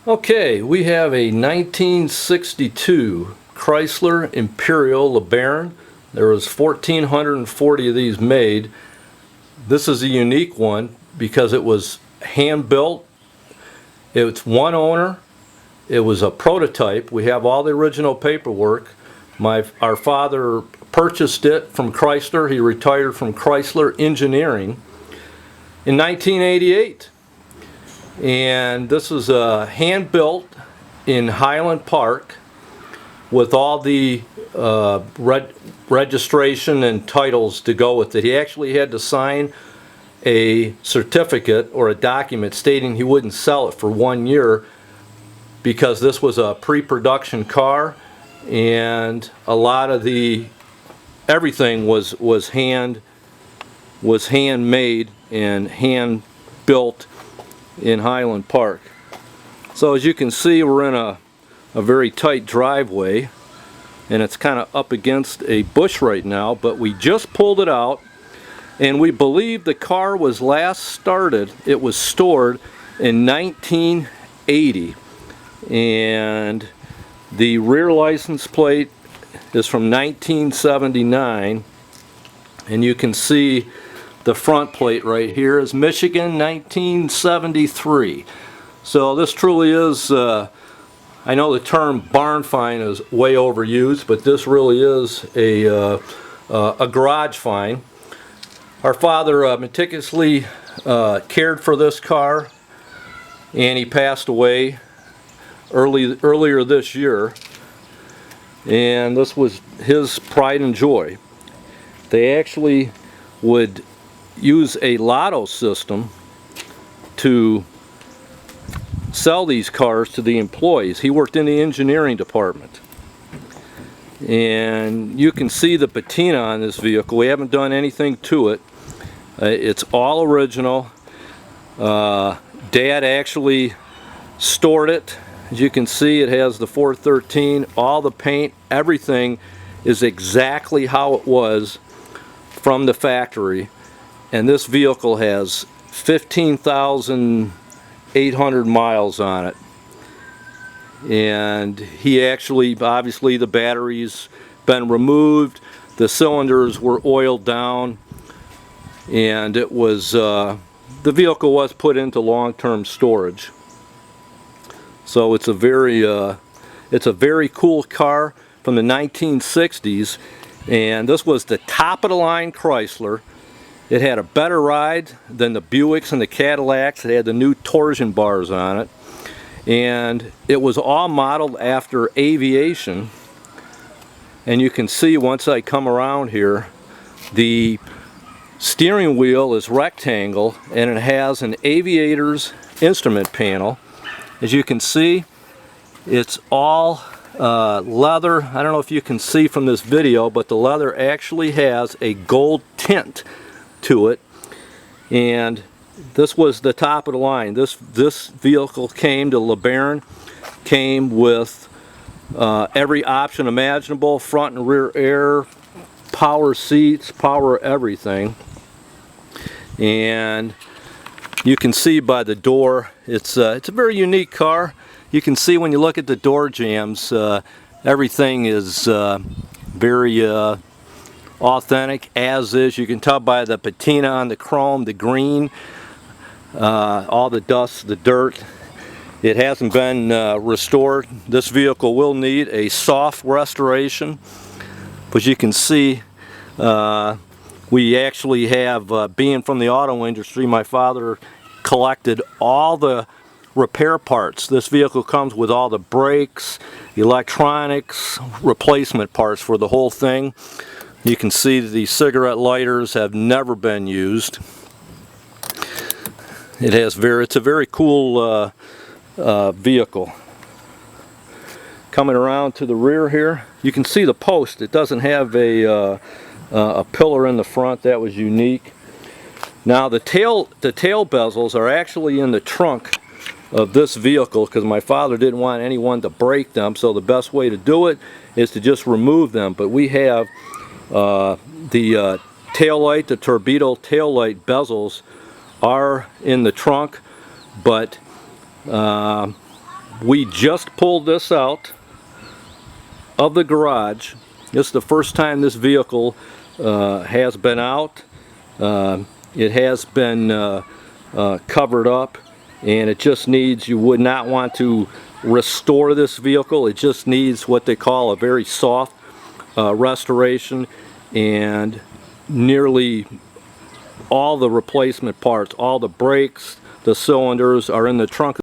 Okay, we have a 1962 Chrysler Imperial LaBaron. There was 1,440 of these made. This is a unique one because it was hand built. It's one owner. It was a prototype. We have all the original paperwork. Our father purchased it from Chrysler. He retired from Chrysler Engineering in 1988. And this is hand built in Highland Park with all the registration and titles to go with it. He actually had to sign a certificate or a document stating he wouldn't sell it for 1 year because this was a pre-production car, and a lot of everything was handmade and hand built in Highland Park. So as you can see, we're in a very tight driveway, and it's kind of up against a bush right now, but we just pulled it out, and we believe the car was last started, it was stored in 1980, and the rear license plate is from 1979, and you can see the front plate right here is Michigan 1973. So this truly is, I know the term barn find is way overused, but this really is a garage find. Our father meticulously cared for this car, and he passed away earlier this year, and this was his pride and joy. They actually would use a lotto system to sell these cars to the employees. He worked in the engineering department, and you can see the patina on this vehicle. We haven't done anything to it. It's all original. Dad actually stored it. As you can see, it has the 413, all the paint, everything is exactly how it was from the factory. And this vehicle has 15,800 miles on it. And he actually, obviously the battery's been removed, the cylinders were oiled down, and it was, the vehicle was put into long-term storage. So it's a very cool car from the 1960s, and this was the top of the line Chrysler. It had a better ride than the Buicks and the Cadillacs. It had the new torsion bars on it. And it was all modeled after aviation. And you can see once I come around here, the steering wheel is rectangle, and it has an aviator's instrument panel. As you can see, it's all leather. I don't know if you can see from this video, but the leather actually has a gold tint to it, and this was the top of the line. This vehicle came to LaBaron, came with every option imaginable, front and rear air, power seats, power everything. And you can see by the door, it's a very unique car. You can see when you look at the door jambs, everything is very authentic as is. You can tell by the patina on the chrome, the green, all the dust, the dirt. It hasn't been restored. This vehicle will need a soft restoration, but you can see we actually have, being from the auto industry, my father collected all the repair parts. This vehicle comes with all the brakes, electronics, replacement parts for the whole thing. You can see the cigarette lighters have never been used. It's a very cool vehicle. Coming around to the rear here, you can see the post. It doesn't have a pillar in the front. That was unique. Now the tail bezels are actually in the trunk of this vehicle because my father didn't want anyone to break them, so the best way to do it is to just remove them. But we have the tail light, the torpedo tail light bezels are in the trunk, but We just pulled this out of the garage. This is the first time this vehicle has been out. It has been covered up, and it just needs, you would not want to restore this vehicle. It just needs what they call a very soft restoration, and nearly all the replacement parts, all the brakes, the cylinders are in the trunk